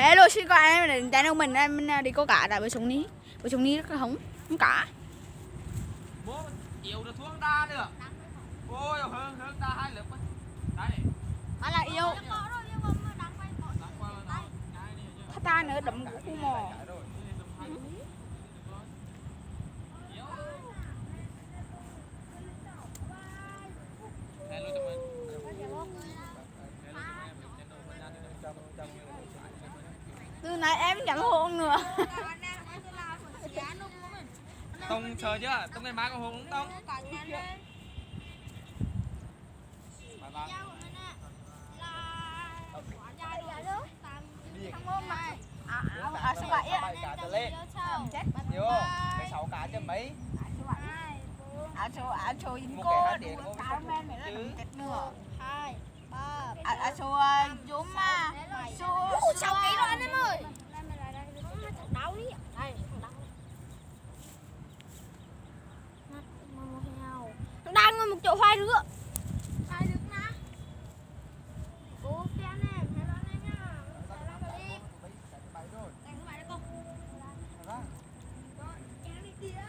Hello xin các em đến channel mình đi câu cá tại bờ sông Ní rất là không cá. Bố yêu được xuống đa nữa. Ôi hơn đa 2 lớp. Đấy. Anh là yêu. Thắt ta nữa đậm của khu mò. Từ nãy em chẳng hộ nữa. Tông chờ chưa? Tông ngày mai có hồn không Tông? Số 7 á. Chết. Nhiều. 16 cá chứ mấy? Số Inco cá men này là chết nữa. 2 3 số Dũng mà. Số 6 kg rồi anh em ơi. Đau đi. Đây, đau. Nó đang ngồi một chỗ khoai rứa. Khoai rứa nè. Bố kia nè, thế đó nè nha. Thế đó mà đi. Đánh cái bài đấy không? Đó, kéo đi tía.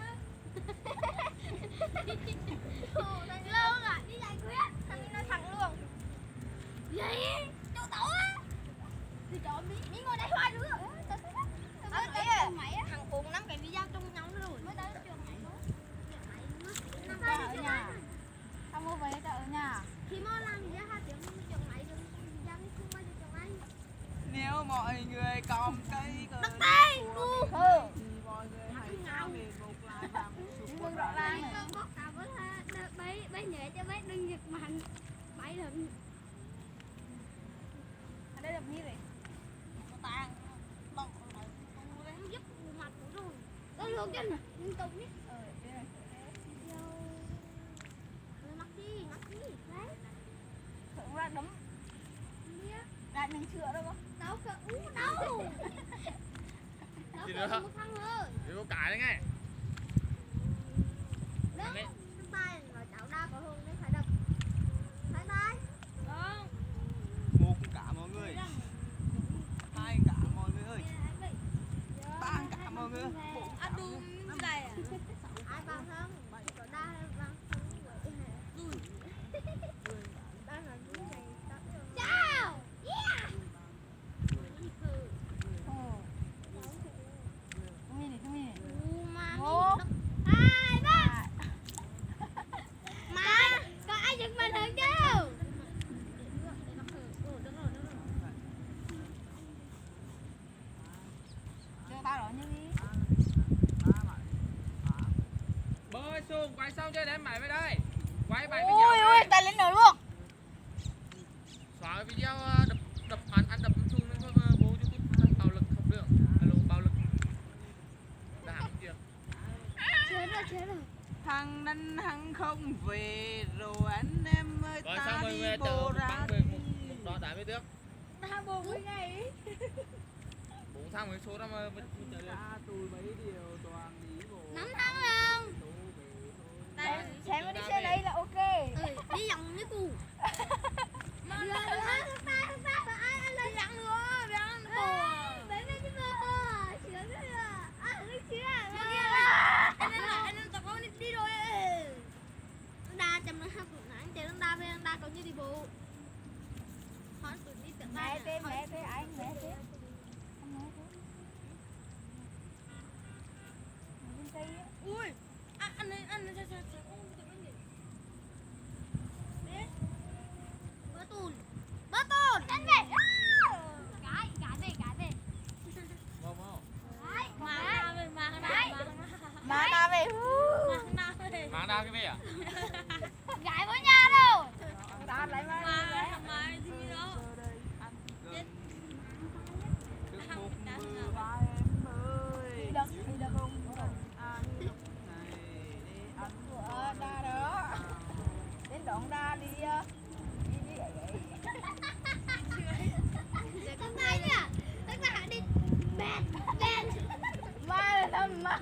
Đánh lâu rồi, đi giải quyết. Thằng đi nói thẳng luôn. Gì? Chỗ tẩu á. Thì chỗ Mỹ ngồi đây khoai rứa. Thằng cùng nắm cái video trong nhau nó rồi. Mới tới trường này nữa. Ở nhà. Tao mua vé ở nhà. Thì mua làm gì ra 2 tiếng trường này đừng dám không bao giờ trường này. Nếu mọi người còng cây cờ Đặt tay. thì mọi người hãy cho về một lại làm Mừng rõ ràng. Bóc cả với bấy nhẹ cho bấy đừng giật mạnh. Bấy lần. Ở đây được như vậy. Tàn. Bọc này. Không giúp mặt của rồi. Tôi luôn chân nè. Liên tục nhé. Mắc đi. Đấy. Thượng ra đấm. Lại đừng sữa đâu có. Đâu cơ. Đâu. Gì nữa? Một thằng ơi. Đi có cái đấy nghe. Đó. Tay rồi cháu đa có hôn đấy phải đập. Tay tay. Đó. một cả mọi người. 2 cả mọi người ơi. 3 cả mọi người. Ăn đùm này à? Ai bằng không? Có đa hay bằng không? Đa là những này. Chào! Yeah! Không đi. Mà 1 2 3. Mà có ai giật mình hơn chứ? Chưa tao rồi như đi. Bơi xuống quay xong chơi đến mày về đây. Quay bài Ôi video. ôi, tay lên nổi luôn. Xóa cái video đập ăn đập xuống lên bố YouTube bạo lực học đường. Alo bạo lực. Đã hẳn chưa? Chết rồi. Thằng năn hăng không về rồi anh em ơi Rồi ta xong rồi đi về bộ tờ ra băng về một đoạn đá với nước. Ta bồ với ngày. 4 tháng mới số ra mà ta tui mấy điều toàn đi bộ 5 tháng lần. Xem đi xe đây là ok. Đi dòng với cụ. Mà đưa ta ai lên dặn nữa, dặn bồ. Bé bé chứ bơ. Sướng chưa? Được chưa? Anh em tập con đi rồi. Đa chăm nó học nãy chơi đa với đa có như đi bộ. Hỏi tụi đi tự Mẹ thế anh mẹ thế. Ui, anh bơ tùn đánh về cái về Không không. Má ta về. Mang đao cái về à? gái với nhà đâu Ta lấy má. gì đó được một bữa ba em ơi Đi được không? ăn lúc này đi ăn Đa đó. Đến đoạn đa đi. Đi vậy. tức là nhá tức là đi bẹt Má là thầm má.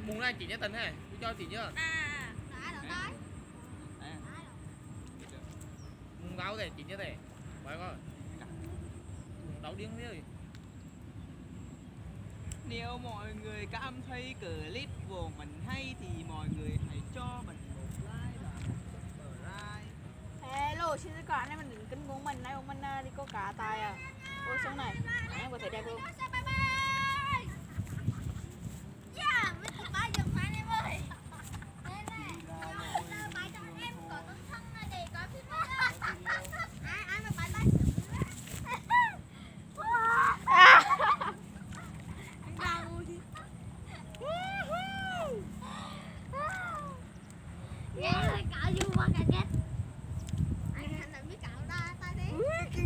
Bùng ra chị nhớ tình hè, tôi cho chị nhớ. Bùng gáo này chị nhớ này, phải coi. Đấu điên thế rồi. Nếu mọi người cảm thấy clip của mình hay thì mọi người hãy cho mình một like và một subscribe. Hello, xin chào các bạn, nay mình đến kênh của mình, nay mình đi câu cá tại ô sông này, em có thể đẹp luôn.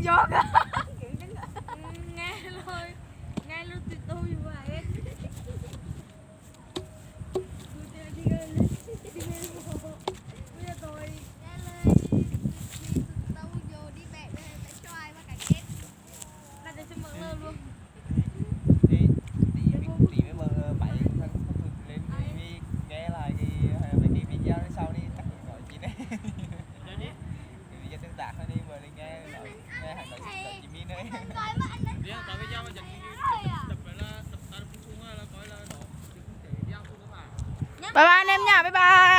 Giọt á. Nghe luôn từ tôi vậy. Tí với bờ bảy thân lên đi nghe lại cái video sau đi tắt gọi chị đấy. Cái video tương tác đi vừa đi nghe hàng nói chị Min đấy. Đi có video mà dẫn đập là đập xuống là coi là đó. Bye bye anh em nha, bye bye.